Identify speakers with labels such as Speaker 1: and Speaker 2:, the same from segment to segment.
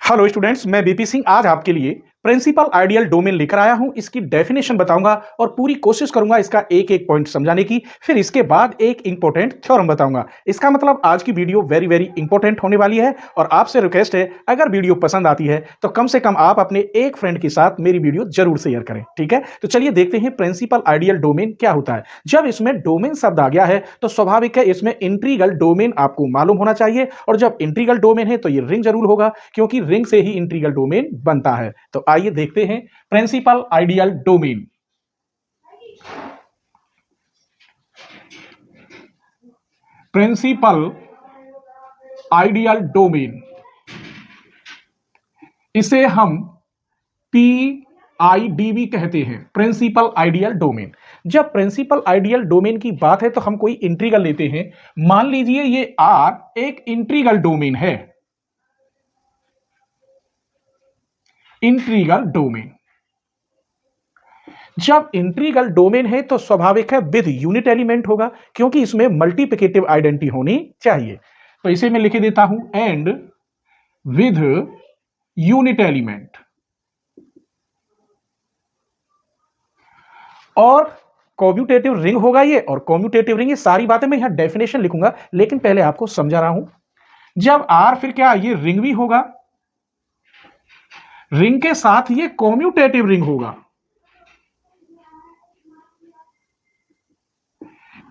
Speaker 1: Hello students, मैं BP Singh आज आपके लिए प्रिंसिपल आइडियल डोमेन लेकर आया हूं। इसकी डेफिनेशन बताऊंगा और पूरी कोशिश करूंगा इसका एक एक पॉइंट समझाने की। फिर इसके बाद एक इंपॉर्टेंट थ्योरम बताऊंगा। इसका मतलब आज की वीडियो वेरी वेरी इंपॉर्टेंट होने वाली है और आपसे रिक्वेस्ट है, अगर वीडियो पसंद आती है तो कम से कम आप अपने एक फ्रेंड के साथ मेरी वीडियो जरूर शेयर करें। ठीक है, तो चलिए देखते हैं प्रिंसिपल आइडियल डोमेन क्या होता है। जब इसमें डोमेन शब्द आ गया है तो स्वाभाविक है इसमें इंटीग्रल डोमेन आपको मालूम होना चाहिए, और जब इंटीग्रल डोमेन है तो ये रिंग जरूर होगा, क्योंकि रिंग से ही इंटीग्रल डोमेन बनता है। तो आइए देखते हैं principal ideal domain. Principal ideal domain, इसे हम PID भी कहते हैं, प्रिंसिपल आइडियल डोमेन। जब प्रिंसिपल आइडियल डोमेन की बात है तो हम कोई इंटीग्रल लेते हैं। मान लीजिए ये R एक इंटीग्रल डोमेन है, इंटीग्रल डोमेन। जब इंटीग्रल डोमेन है तो स्वाभाविक है विद यूनिट एलिमेंट होगा, क्योंकि इसमें मल्टीप्लिकेटिव आइडेंटिटी होनी चाहिए। तो इसे मैं लिख देता हूं एंड विद यूनिट एलिमेंट। और कॉम्यूटेटिव रिंग होगा ये, और कॉम्यूटेटिव रिंग, ये सारी बातें मैं यहां डेफिनेशन लिखूंगा, लेकिन पहले आपको समझा रहा हूं। जब R फिर क्या, ये रिंग भी होगा, रिंग के साथ ये कॉम्यूटेटिव रिंग होगा।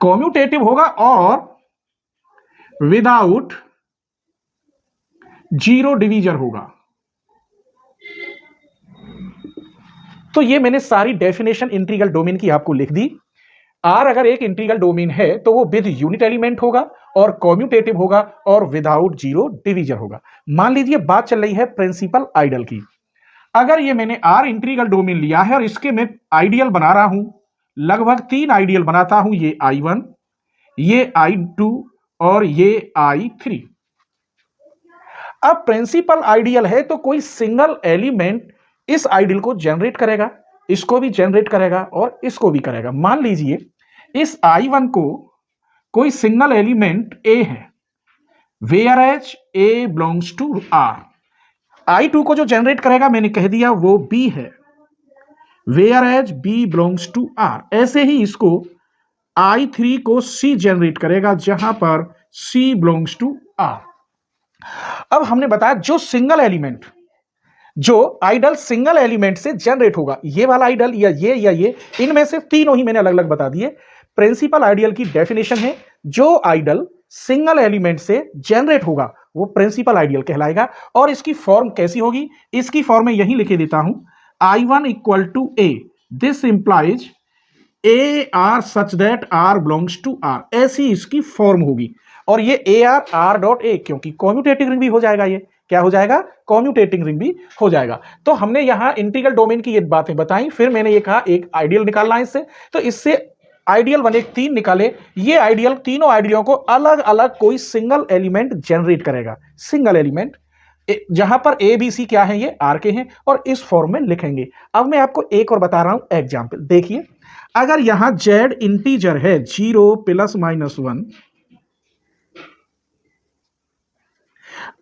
Speaker 1: कॉम्यूटेटिव होगा और विदाउट जीरो डिवीजर होगा। तो ये मैंने सारी डेफिनेशन इंटीग्रल डोमेन की आपको लिख दी। R अगर एक इंटीग्रल डोमेन है तो वो विद यूनिट एलिमेंट होगा और कॉम्यूटेटिव होगा और विदाउट जीरो डिवीजर होगा। मान लीजिए बात चल रही है प्रिंसिपल आइडियल की। अगर ये मैंने R इंटीग्रल डोमेन लिया है और इसके मैं आइडियल बना रहा हूं, लगभग 3 आइडियल बनाता हूं, ये I1, ये I2 और ये I3। अब प्रिंसिपल आइडियल है तो कोई सिंगल एलिमेंट इस आइडियल को जनरेट करेगा, इसको भी जनरेट करेगा और इसको भी करेगा। मान लीजिए इस I1 को कोई सिंगल एलिमेंट A है, whereas A belongs to R। I2 को जो जनरेट करेगा मैंने कह दिया वो B है, whereas B belongs to R। ऐसे ही इसको I3 को C जनरेट करेगा, जहां पर C बिलोंग्स टू R। अब हमने बताया जो सिंगल एलिमेंट, जो आइडल सिंगल एलिमेंट से जनरेट होगा, ये वाला आइडल या ये, इनमें से तीनों ही मैंने अलग अलग बता दिए। प्रिंसिपल आइडियल की डेफिनेशन है, जो आइडल सिंगल एलिमेंट से जनरेट होगा वो प्रिंसिपल आइडियल कहलाएगा। और इसकी फॉर्म कैसी होगी, इसकी फॉर्म मैं यही लिखे देता हूं, I1 equal to A, this implies A R such that R belongs to R। ऐसी इसकी फॉर्म होगी। और ये AR डॉट A, क्योंकि कॉम्यूटेटिव रिंग भी हो जाएगा, ये क्या हो जाएगा, कॉम्यूटेटिंग रिंग भी हो जाएगा। तो हमने यहां इंटीग्रल डोमेन की ये बातें बताई, फिर मैंने ये कहा एक आइडियल निकालना है इससे, तो इससे आइडियल बने 3 निकाले। ये आइडियल, तीनों आइडियलों को अलग अलग कोई सिंगल एलिमेंट जनरेट करेगा, सिंगल एलिमेंट, जहां पर A B C क्या है, ये R के हैं, और इस फॉर्म में लिखेंगे। अब मैं आपको एक और बता रहा हूं एग्जाम्पल, देखिए। अगर यहां Z इंटीजर है 0 प्लस माइनस 1,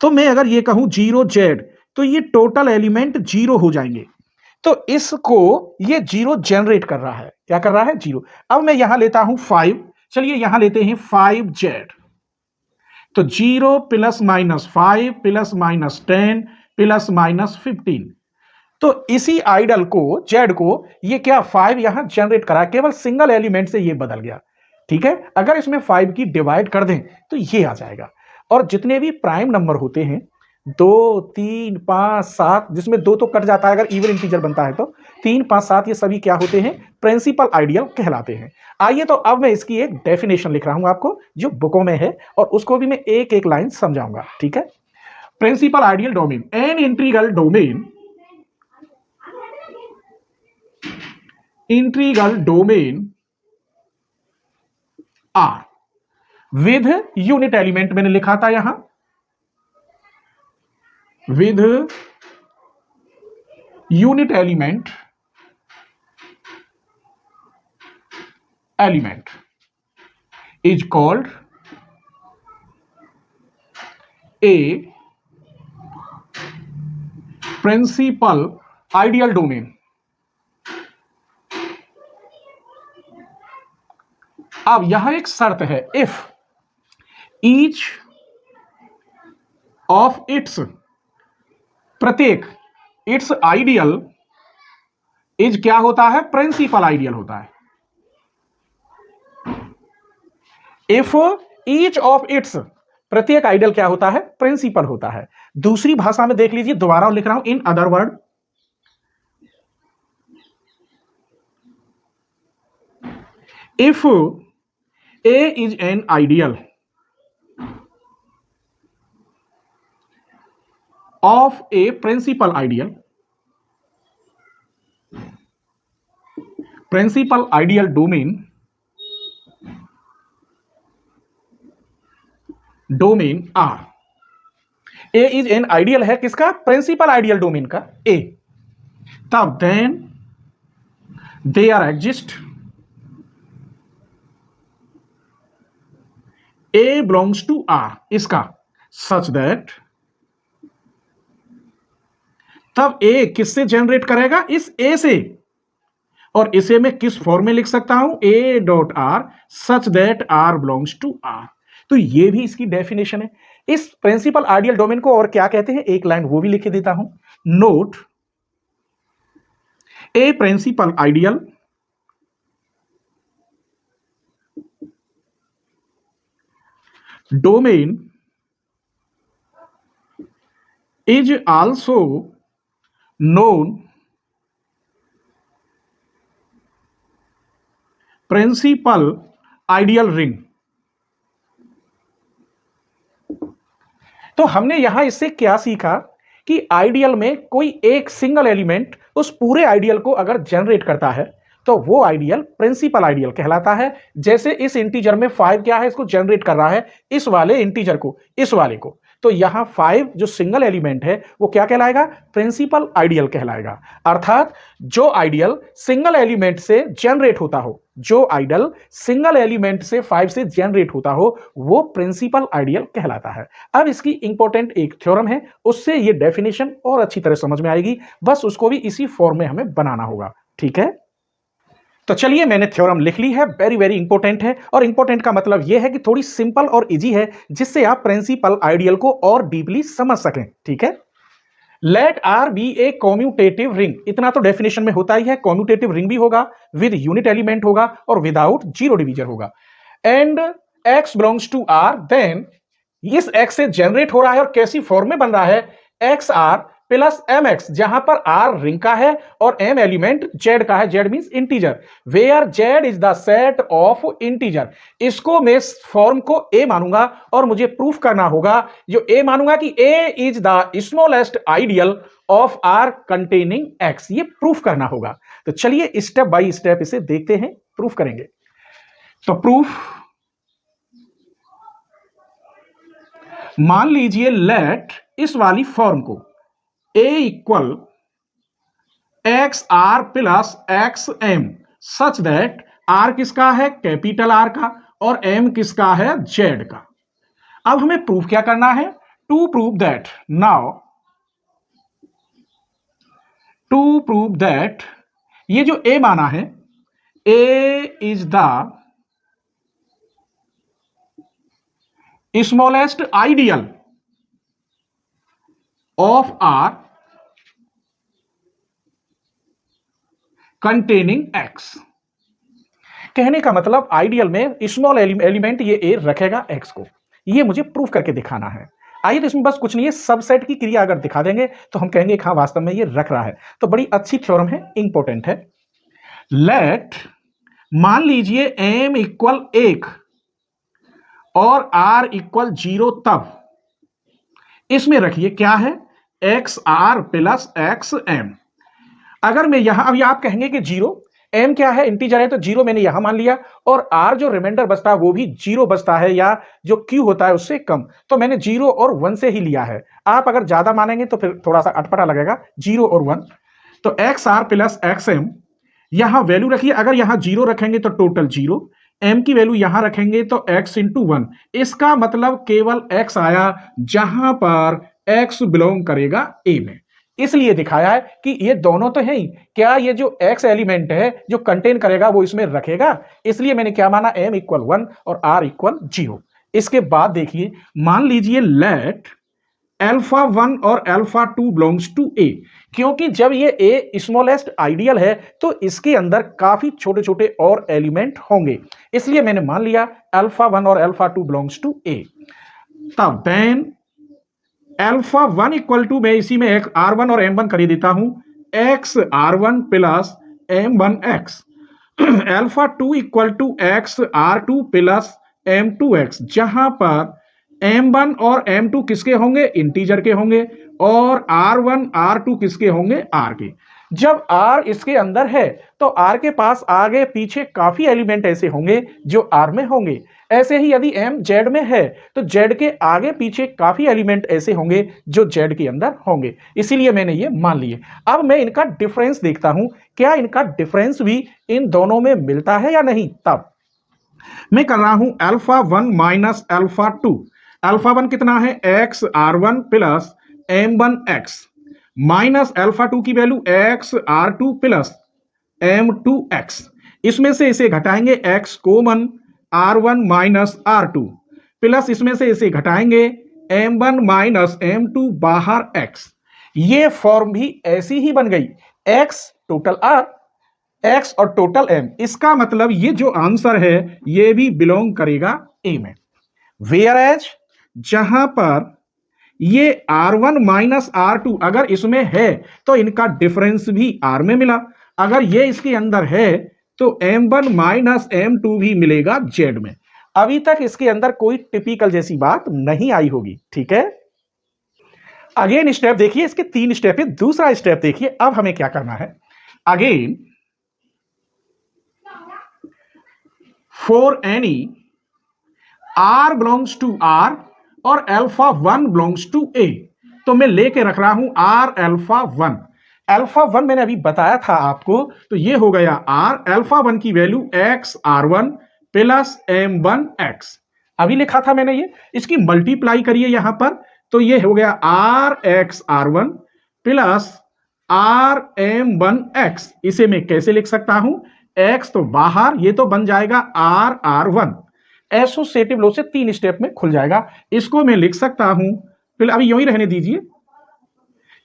Speaker 1: तो मैं अगर ये कहूं 0Z, तो ये टोटल एलिमेंट 0 हो जाएंगे। तो इसको ये 0 जनरेट कर रहा है, क्या कर रहा है, 0। अब मैं यहां लेता हूं 5, चलिए यहां लेते हैं 5Z। तो 0 plus minus 5 plus minus 10 plus minus 15। तो इसी आइडल को, जेड को, ये क्या 5 यहां जनरेट करा, केवल सिंगल एलिमेंट से ये बदल गया। ठीक है, अगर इसमें 5 की डिवाइड कर दें तो ये आ जाएगा। और जितने भी प्राइम नंबर होते हैं, 2 3 5 7, जिसमें 2 तो कट जाता है अगर इवन इंटीजर बनता है, तो 3 5 7 ये सभी क्या होते हैं, प्रिंसिपल आइडियल कहलाते हैं। आइए, तो अब मैं इसकी एक डेफिनेशन लिख रहा हूं आपको, जो बुकों में है, और उसको भी मैं एक एक लाइन समझाऊंगा। ठीक है, principal ideal domain, an integral domain, integral domain R with unit element, मैंने लिखा था यहां with unit element is called A principal ideal domain. अब यहां एक शर्त है, इफ ईच ऑफ इट्स, प्रत्येक, इट्स आइडियल इज क्या होता है, प्रिंसिपल आइडियल होता है। इफ ईच ऑफ इट्स, प्रत्येक आइडियल क्या होता है, प्रिंसिपल होता है। दूसरी भाषा में देख लीजिए, दोबारा लिख रहा हूं, in other word, if A is an ideal of a principal ideal, principal ideal domain, domain R, A is an ideal है किसका, प्रिंसिपल आइडियल डोमेन का A, तब then there exist A belongs to R, इसका, such that, तब A किससे generate करेगा, इस A से, और इसे मैं किस फॉर्म में लिख सकता हूं, A dot R such that R belongs to R। तो ये भी इसकी डेफिनेशन है। इस प्रिंसिपल आइडियल डोमेन को और क्या कहते हैं, एक लाइन वो भी लिख देता हूं, note a principal ideal domain is also known principal ideal ring। तो हमने यहां इससे क्या सीखा कि आइडियल में कोई एक सिंगल एलिमेंट उस पूरे आइडियल को अगर जनरेट करता है तो वो आइडियल प्रिंसिपल आइडियल कहलाता है। जैसे इस इंटीजर में 5 क्या है, इसको जनरेट कर रहा है, इस वाले इंटीजर को, इस वाले को, तो यहां 5 जो सिंगल एलिमेंट है वो क्या कहलाएगा, प्रिंसिपल आइडियल कहलाएगा। अर्थात जो आइडियल सिंगल एलिमेंट से जनरेट होता हो, जो आइडियल सिंगल एलिमेंट से 5 से जनरेट होता हो, वो प्रिंसिपल आइडियल कहलाता है। अब इसकी इंपॉर्टेंट एक थ्योरम है, उससे ये डेफिनेशन और अच्छी तरह समझ में आएगी, बस उसको भी इसी फॉर्म में हमें बनाना होगा, ठीक है। तो चलिए, मैंने थ्योरम लिख ली है, वेरी वेरी इंपॉर्टेंट है, और इंपॉर्टेंट का मतलब यह है कि थोड़ी सिंपल और इजी है, जिससे आप प्रिंसिपल आइडियल को और डीपली समझ सकें, ठीक है। Let R be a commutative ring, इतना तो डेफिनेशन में होता ही है, कॉम्यूटेटिव रिंग भी होगा, विद यूनिट एलिमेंट होगा और विदाउट जीरो डिवीजर होगा, and X belongs to R, then इस एक्स से जनरेट हो रहा है और कैसी फॉर्म में बन रहा है, X R plus M X, जहां पर आर रिंग का है और एम एलिमेंट जेड का है, Z means integer, where Z is the set of integer. इसको मैं फॉर्म को ए मानूंगा और मुझे प्रूफ करना होगा, जो ए मानूंगा कि A is the smallest ideal of R containing X, ये प्रूफ करना होगा। तो चलिए स्टेप बाय स्टेप इसे देखते हैं, प्रूफ करेंगे। तो प्रूफ, मान लीजिए लेट इस वाली फॉर्म को A equal X R plus X M such that R किसका है, कैपिटल R का, और M किसका है, Z का। अब हमें प्रूफ क्या करना है, to prove that, now to prove that ये जो A माना है, A is the smallest ideal of R containing X। कहने का मतलब आइडियल में स्मॉल एलिमेंट ये A रखेगा X को, ये मुझे प्रूफ करके दिखाना है। आइए, तो इसमें बस कुछ नहीं है, सबसेट की क्रिया अगर दिखा देंगे तो हम कहेंगे हाँ वास्तव में ये रख रहा है। तो बड़ी अच्छी थ्योरम है, इंपॉर्टेंट है। लेट, मान लीजिए M इक्वल 1 और R इक्वल 0, तब इसमें रखिए क्या है, X R plus X M. अगर मैं यहां, अब आप कहेंगे कि 0, m क्या है, इंटीजर है, तो 0 मैंने यहां मान लिया, और r जो रिमाइंडर बचता है वो भी 0 बचता है, या जो q होता है उससे कम, तो मैंने 0 और 1 से ही लिया है। आप अगर ज्यादा मानेंगे तो फिर थोड़ा सा अटपटा लगेगा, 0 और 1। तो X R plus X M, यहां वैल्यू रखिए, अगर यहां 0 रखेंगे तो टोटल 0, m की वैल्यू यहां रखेंगे तो x इंटू 1, इसका मतलब केवल x आया जहां पर x बिलोंग करेगा a में। इसलिए दिखाया है कि ये दोनों तो है ही, क्या ये जो x एलिमेंट है जो कंटेन करेगा वो इसमें रखेगा, इसलिए मैंने क्या माना m इक्वल 1 और r इक्वल 0। इसके बाद देखिए, मान लीजिए लेट अल्फा 1 और अल्फा 2 बिलोंग्स टू ए, क्योंकि जब ये ए स्मॉलेस्ट आइडियल है तो इसके अंदर काफी छोटे छोटे और एलिमेंट होंगे, इसलिए मैंने मान लिया अल्फा 1 और अल्फा 2 बिलोंग्स टू ए। तब देन अल्फा 1 इक्वल टू, मैं इसी में एक r1 और m1 कर देता हूं, x r1 plus m1 x। Alpha 2 equal to x r2 plus m2x, जहां पर m1 और m2 किसके होंगे, इंटीजर के होंगे, और r1 r2 किसके होंगे, r के। जब r इसके अंदर है तो r के पास आगे पीछे काफी एलिमेंट ऐसे होंगे जो r में होंगे। ऐसे ही यदि m z में है तो z के आगे पीछे काफी एलिमेंट ऐसे होंगे जो z के अंदर होंगे, इसीलिए मैंने ये मान लिए। अब मैं इनका डिफरेंस देखता हूं, क्या इनका डिफरेंस भी इन दोनों में मिलता है या नहीं। तब मैं कर रहा हूं अल्फा 1 माइनस अल्फा 2। अल्फा 1 कितना है, x r1 plus m1 x, minus alpha 2 की value x r2 plus m2 x। इसमें से इसे घटाएंगे x common r1 minus r2, plus इसमें से इसे घटाएंगे m1 माइनस m2 बाहर x। ये फॉर्म भी ऐसी ही बन गई, x टोटल r, x और टोटल m। इसका मतलब ये जो आंसर है ये भी बिलोंग करेगा a में। वेयर एज जहां पर ये r1 माइनस r2 अगर इसमें है तो इनका डिफरेंस भी r में मिला, अगर ये इसके अंदर है तो m1 माइनस m2 भी मिलेगा z में। अभी तक इसके अंदर कोई टिपिकल जैसी बात नहीं आई होगी, ठीक है। अगेन स्टेप देखिए, इसके 3 स्टेप है। दूसरा स्टेप देखिए, अब हमें क्या करना है। Again for any r belongs to r और अल्फा 1 बिलोंग्स टू a, तो मैं लेके रख रहा हूं r अल्फा 1। अल्फा 1 मैंने अभी बताया था आपको, तो ये हो गया r अल्फा 1 की value x r1 plus m1 x। अभी लिखा था मैंने ये, इसकी मल्टीप्लाई करिए यहां पर, तो ये हो गया r x r1 plus r m1 x। इसे मैं कैसे लिख सकता हूं, x तो बाहर, ये तो बन जाएगा r r1, एसोसिएटिव लॉ से 3 स्टेप में खुल जाएगा। इसको मैं लिख सकता हूं, फिर अभी यूं ही रहने दीजिए,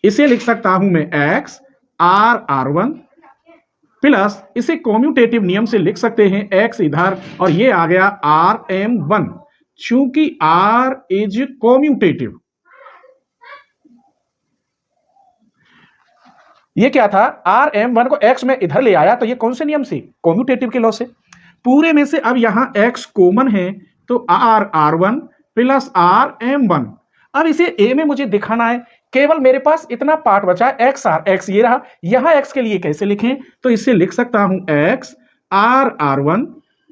Speaker 1: इसे लिख सकता हूं मैं x r r1 प्लस, इसे कॉम्यूटेटिव नियम से लिख सकते हैं x इधर और ये आ गया r m1, चूंकि r इज कॉम्यूटेटिव। ये क्या था, r m1 को x में इधर ले आया, तो ये कौन से नियम से, कॉम्यूटेटिव के लॉ से। पूरे में से अब यहां x कॉमन है तो r r1 plus r m1। अब इसे a में मुझे दिखाना है, केवल मेरे पास इतना पार्ट बचा है x r, x ये रहा। यहां x के लिए कैसे लिखें, तो इसे लिख सकता हूं x r r1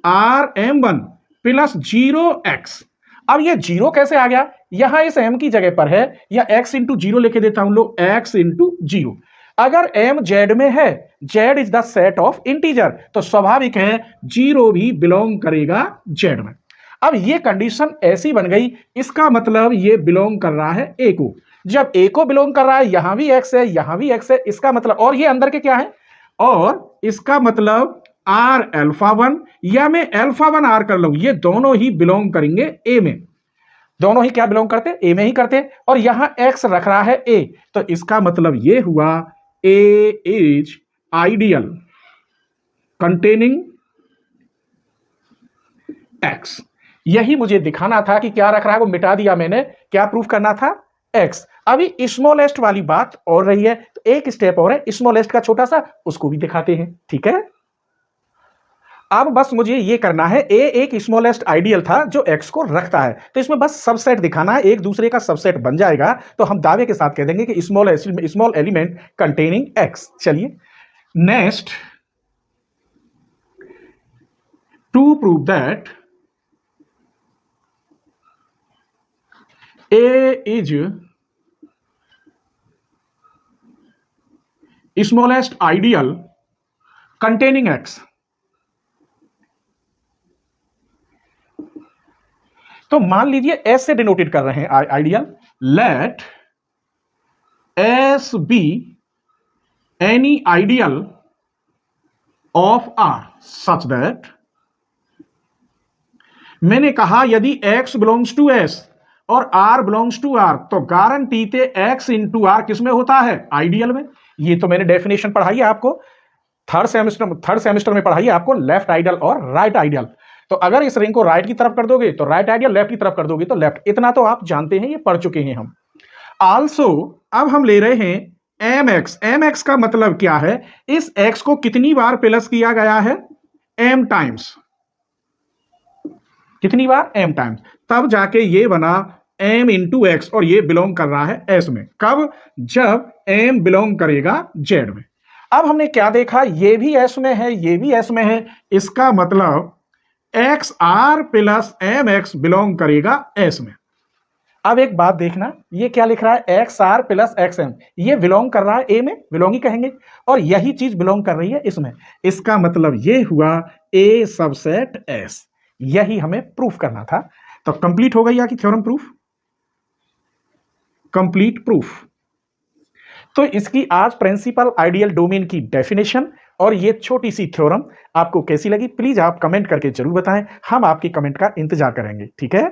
Speaker 1: r m1 plus 0x। अब ये 0 कैसे आ गया, यहां इस m की जगह पर है, या x इंटू 0 लिखे देता हूं, लो x इंटू 0। अगर m z में है, z is the set of integer, तो स्वाभाविक है 0 भी बिलोंग करेगा z में। अब ये कंडीशन ऐसी बन गई, इसका मतलब ये बिलोंग कर रहा है a को। जब a को बिलोंग कर रहा है, यहां भी x है, यहां भी x है, इसका मतलब, और ये अंदर के क्या है, और इसका मतलब r अल्फा 1 या मैं अल्फा 1 r कर लूं, ये दोनों ही बिलोंग करेंगे a में। दोनों ही क्या बिलोंग करते, a में ही करते, और यहां x रख रहा है a, तो इसका मतलब ये हुआ a is ideal containing x। यही मुझे दिखाना था कि क्या रख रहा है, वो मिटा दिया मैंने, क्या प्रूफ करना था, x। अभी स्मॉलेस्ट वाली बात और रही है, तो एक स्टेप और है स्मॉलेस्ट का छोटा सा, उसको भी दिखाते हैं, ठीक है। अब बस मुझे ये करना है, a एक स्मॉलेस्ट आइडियल था जो x को रखता है, तो इसमें बस सबसेट दिखाना है, एक दूसरे का सबसेट बन जाएगा, तो हम दावे के साथ कह देंगे कि स्मॉल एलिमेंट कंटेनिंग x। चलिए next, to prove that a is smallest ideal containing x। तो मान लीजिए S से डिनोटेड कर रहे हैं ideal, let S be any ideal of R such that, मैंने कहा यदि x बिलोंग्स टू s और r बिलोंग्स टू r तो गारंटीते x इंटू आर किसमें होता है? आइडियल में। ये तो मैंने डेफिनेशन पढ़ाई है आपको थर्ड सेमेस्टर में पढ़ाई है आपको, लेफ्ट आइडियल और राइट आइडियल। तो अगर इस रिंग को राइट की तरफ कर दोगे तो राइट आइडियल, लेफ्ट की तरफ कर दोगे तो लेफ्ट। इतना तो आप जानते हैं, ये पढ़ चुके हैं हम। आल्सो अब हम ले रहे हैं एम एक्स। एम एक्स का मतलब क्या है? इस एक्स को कितनी बार प्लस किया गया है? M times. कितनी बार? M times. तब जाके ये बना एम इंटू एक्स और ये बिलोंग कर रहा है एस में। कब? जब एम बिलोंग करेगा जेड में। अब हमने क्या देखा? ये भी एस में है, ये भी एस में है। इसका मतलब X R plus M X belong करेगा एस में। अब एक बात देखना, ये क्या लिख रहा है? X R plus X M, ये बिलोंग कर रहा है ए में, बिलोंग ही कहेंगे, और यही चीज बिलोंग कर रही है इसमें। इसका मतलब ये हुआ ए सबसेट एस। यही हमें प्रूफ करना था। तो कंप्लीट हो गई आपकी थ्योरम प्रूफ, कंप्लीट प्रूफ। तो इसकी आज प्रिंसिपल आइडियल डोमेन की डेफिनेशन और ये छोटी सी थ्योरम आपको कैसी लगी? प्लीज आप कमेंट करके जरूर बताएं, हम आपकी कमेंट का इंतजार करेंगे। ठीक है।